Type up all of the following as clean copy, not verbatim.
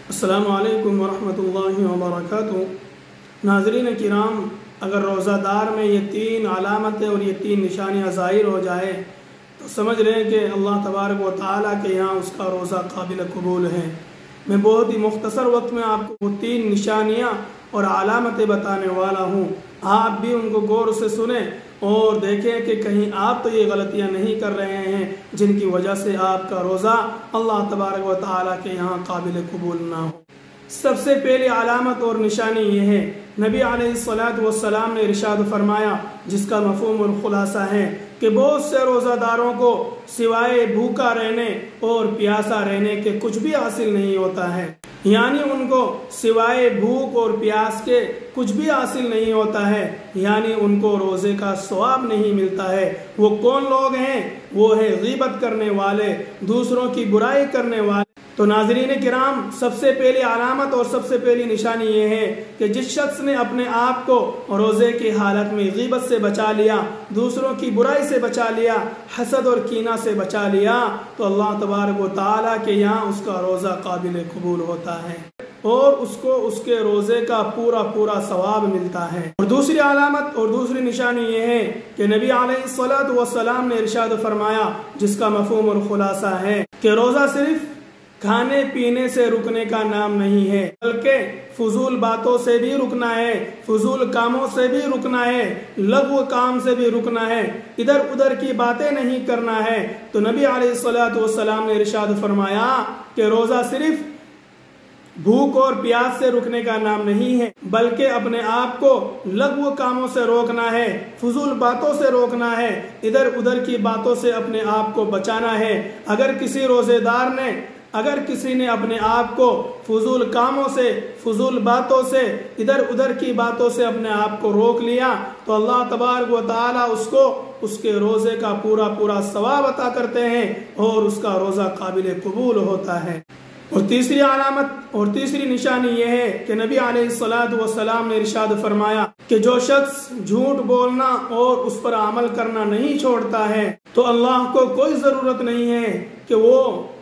السلام علیکم ورحمۃ اللہ وبرکاتہ۔ ناظرین کرام، اگر روزہ دار میں یہ تین علامتیں اور یہ تین نشانیاں ظاہر ہو جائے تو سمجھ لیں کہ اللہ تبارک و تعالیٰ کے یہاں اس کا روزہ قابل قبول ہے۔ میں بہت ہی مختصر وقت میں آپ کو وہ تین نشانیاں اور علامتیں بتانے والا ہوں، آپ بھی ان کو غور سے سنیں اور دیکھیں کہ کہیں آپ تو یہ غلطیاں نہیں کر رہے ہیں جن کی وجہ سے آپ کا روزہ اللہ تبارک و تعالیٰ کے یہاں قابل قبول نہ ہو۔ سب سے پہلی علامت اور نشانی یہ ہے، نبی علیہ السلام نے ارشاد فرمایا، جس کا مفہوم اور خلاصہ ہے کہ بہت سے روزہ داروں کو سوائے بھوکا رہنے اور پیاسا رہنے کے کچھ بھی حاصل نہیں ہوتا ہے، یعنی ان کو سوائے بھوک اور پیاس کے کچھ بھی حاصل نہیں ہوتا ہے، یعنی ان کو روزے کا ثواب نہیں ملتا ہے۔ وہ کون لوگ ہیں؟ وہ ہے غیبت کرنے والے، دوسروں کی برائی کرنے والے۔ تو ناظرین کرام، سب سے پہلی علامت اور سب سے پہلی نشانی یہ ہے کہ جس شخص نے اپنے آپ کو روزے کی حالت میں غیبت سے بچا لیا، دوسروں کی برائی سے بچا لیا، حسد اور کینہ سے بچا لیا، تو اللہ تبارک و تعالیٰ کے یہاں اس کا روزہ قابل قبول ہوتا ہے اور اس کو اس کے روزے کا پورا ثواب ملتا ہے۔ اور دوسری علامت اور دوسری نشانی یہ ہے کہ نبی علیہ السلام نے ارشاد فرمایا، جس کا مفہوم اور خلاصہ ہے کہ روزہ صرف کھانے پینے سے رکنے کا نام نہیں ہے، بلکہ فضول باتوں سے بھی رکنا ہے، فضول کاموں سے بھی رکنا ہے، لغو کام سے بھی رکنا ہے، ادھر ادھر کی باتیں نہیں کرنا ہے۔ تو نبی علیہ السلام نے ارشاد فرمایا کہ روزہ صرف بھوک اور پیاس سے رکنے کا نام نہیں ہے، بلکہ اپنے آپ کو لغو کاموں سے روکنا ہے، فضول باتوں سے روکنا ہے، ادھر ادھر کی باتوں سے اپنے آپ کو بچانا ہے۔ اگر کسی نے اپنے آپ کو فضول کاموں سے، فضول باتوں سے، ادھر ادھر کی باتوں سے اپنے آپ کو روک لیا تو اللہ تبارک و تعالیٰ اس کو اس کے روزے کا پورا ثواب عطا کرتے ہیں اور اس کا روزہ قابل قبول ہوتا ہے۔ اور تیسری علامت اور تیسری نشانی یہ ہے کہ نبی علیہ السلام نے ارشاد فرمایا کہ جو شخص جھوٹ بولنا اور اس پر عمل کرنا نہیں چھوڑتا ہے تو اللہ کو کوئی ضرورت نہیں ہے کہ وہ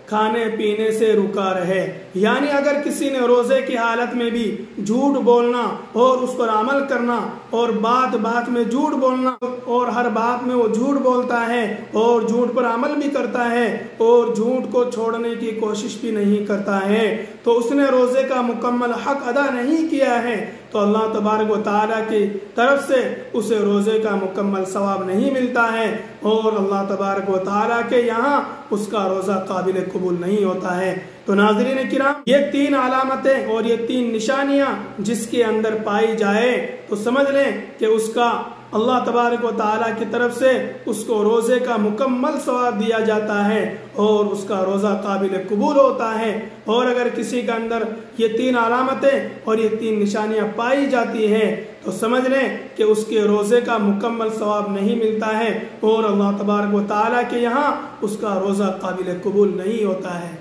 کھانے پینے سے رکا رہے، یعنی اگر کسی نے روزے کی حالت میں بھی جھوٹ بولنا اور اس پر عمل کرنا اور بات میں جھوٹ بولنا اور ہر بات میں وہ جھوٹ بولتا ہے اور جھوٹ پر عمل بھی کرتا ہے اور جھوٹ کو چھوڑنے کی کوشش بھی نہیں کرتا ہے، تو اس نے روزے کا مکمل حق ادا نہیں کیا ہے، تو اللہ تبارک و تعالیٰ کی طرف سے اسے روزے کا مکمل ثواب نہیں ملتا ہے اور اللہ تبارک و تعالیٰ کے یہاں اس کا روزہ قابل قبول نہیں ہوتا ہے۔ تو ناظرین کرام، یہ تین علامتیں اور یہ تین نشانیاں جس کے اندر پائی جائے تو سمجھ لیں کہ اس کا اللہ تبارک و تعالیٰ کی طرف سے اس کو روزے کا مکمل ثواب دیا جاتا ہے اور اس کا روزہ قابل قبول ہوتا ہے۔ اور اگر کسی کے اندر یہ تین علامتیں اور یہ تین نشانیاں پائی جاتی ہیں تو سمجھ لیں کہ اس کے روزے کا مکمل ثواب نہیں ملتا ہے اور اللہ تبارک و تعالیٰ کے یہاں اس کا روزہ قابل قبول نہیں ہوتا ہے۔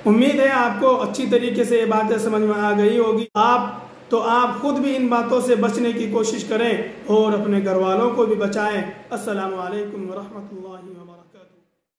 امید ہے آپ کو اچھی طریقے سے یہ باتیں سمجھ میں آ گئی ہوگی۔ آپ خود بھی ان باتوں سے بچنے کی کوشش کریں اور اپنے گھر والوں کو بھی بچائیں۔ السلام علیکم ورحمۃ اللہ وبرکاتہ۔